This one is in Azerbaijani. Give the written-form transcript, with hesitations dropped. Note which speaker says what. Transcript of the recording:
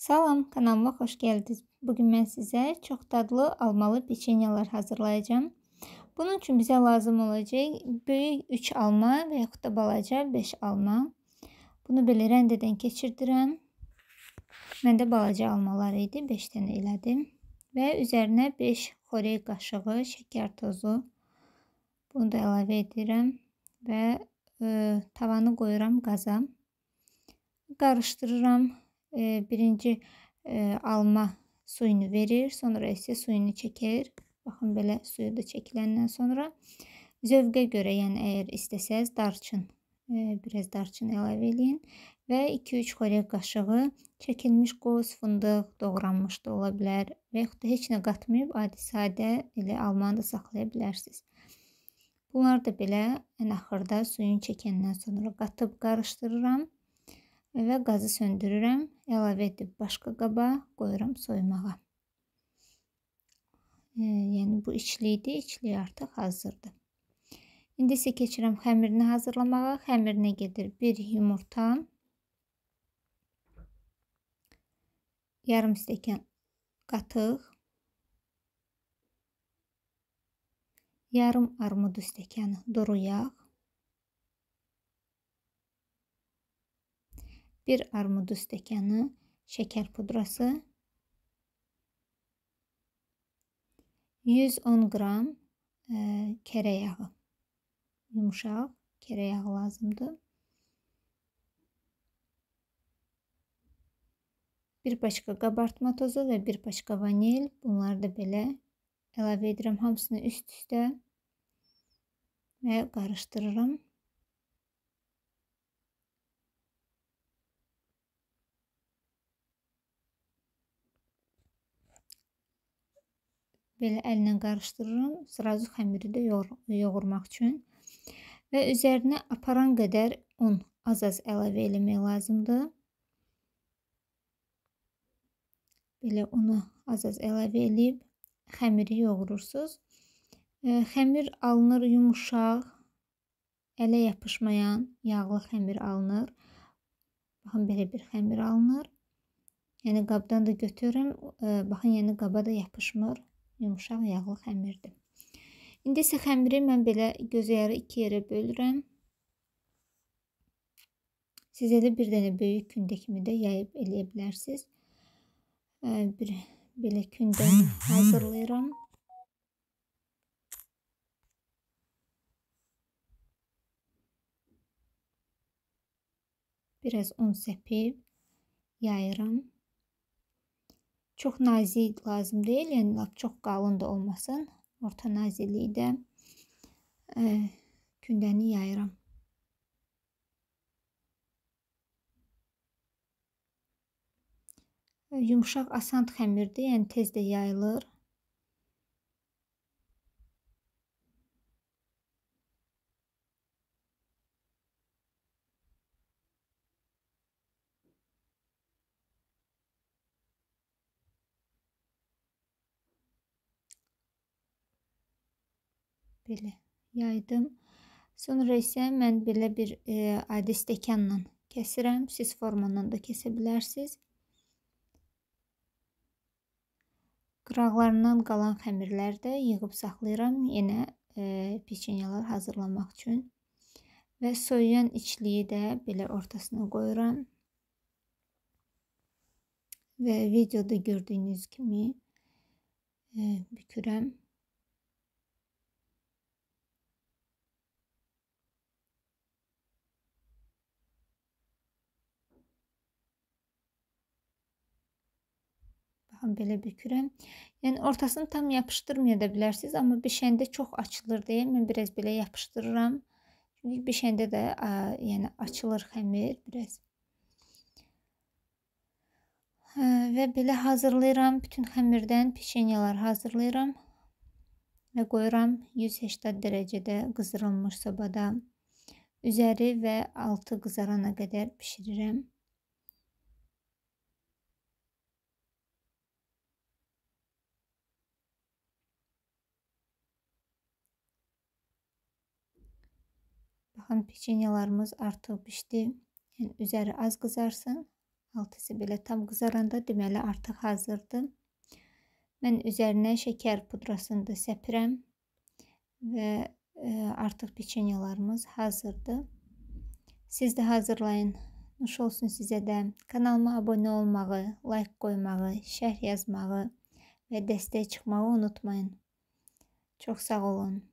Speaker 1: Salam, kanalıma xoş gəldiniz. Bugün mən sizə çox dadlı almalı peçenyalar hazırlayacağım. Bunun üçün bizə lazım olacaq böyük 3 alma və yaxud da balaca 5 alma. Bunu belə rəndədən keçirdirəm. Məndə balaca almalar idi, 5 dənə elədim. Və üzərinə 5 xörək qaşığı şəkər tozu. Bunu da əlavə edirəm və tavanı qoyuram qaza. Qarışdırıram. Birinci alma suyunu verir, sonra isə suyunu çəkir. Baxın, belə suyu da çəkiləndən sonra zövqə görə, yəni əgər istəsəz darçın, biraz darçın əlavə eləyin və 2-3 xörək qaşığı çəkilmiş qoz, fındıq, doğranmış da ola bilər və yaxud da heç nə qatmayıb adi sadə elə almanı da saxlaya bilərsiniz. Bunları da belə ən axırda suyun çəkəndən sonra qatıb qarışdırıram və qazı söndürürəm. Əlavə edib başqa qaba qoyuram soymağa. Yəni bu içlikdir, içlik artıq hazırdır. İndi isə keçirəm xəmirini hazırlamağa. Xəmirinə gedir 1 yumurta, yarım stəkan qatıq, yarım armudu stəkanı duru yağ, 1 armudu stəkanı şəkər pudrası, 110 qram kərə yağı, yumuşaq kərə yağı lazımdır. 1 paçka qabartma tozu və 1 paçka vanil. Bunları da belə əlavə edirəm hamısını üst-üstə və qarışdırıram. Belə əllə qarışdırıram, sırazı xəmiri də yoğurmaq üçün. Və üzərinə aparan qədər un az-az əlavə eləmək lazımdır. Belə unu az-az əlavə eləyib xəmiri yoğurursunuz. Xəmir alınır yumuşaq, ələ yapışmayan yağlı xəmir alınır. Baxın, belə bir xəmir alınır. Yəni qabdan da götürürəm. Baxın, yəni qaba da yapışmır. Yumuşaq yağlı xəmirdir. İndi isə xəmiri mən belə göz yarı 2 yerə bölürəm. Siz elə bir dənə böyük kündə kimi də yayıb eləyə bilərsiniz. Belə kündəni hazırlayıram. Biraz un səpib yayıram. Çox nazik lazım deyil, yəni çox qalın da olmasın. Orta naziklikdə kündəni yayıram. Yumuşaq asant xəmirdir, yəni tez də yayılır. Belə yaydım. Sonra isə mən belə bir adi stəkanla kəsirəm. Siz formandan da kəsə bilərsiniz. Qıraqlarından qalan xəmirləri də yığıb saxlayıram. Yenə peçenyalar hazırlamaq üçün. Və soyuyan içliyi də belə ortasına qoyuram. Və videoda gördüyünüz kimi bükürəm. Baxın, belə bükürəm. Yəni ortasını tam yapışdırmaya da bilərsiniz, amma bişəndə çox açılır deyə mən biraz belə yapışdırıram. Çünki bişəndə də yəni açılır xəmir biraz. Və belə hazırlayıram. Bütün xəmirdən peçenyalar hazırlayıram və qoyuram 180 dərəcədə qızdırılmış sobada. Üzəri və altı qızarana qədər bişirirəm. Baxın, peçenyalarımız artıq pişdi. Yəni üzəri az qızarsın, Altısı belə tam qızaranda deməli artıq hazırdır. Mən üzərinə şəkər pudrasını da səpirəm və artıq peçenyalarımız hazırdır. Siz də hazırlayın. Nuş olsun sizə də. Kanalıma abunə olmağı, like qoymağı, şərh yazmağı və dəstək çıxmağı unutmayın. Çox sağ olun.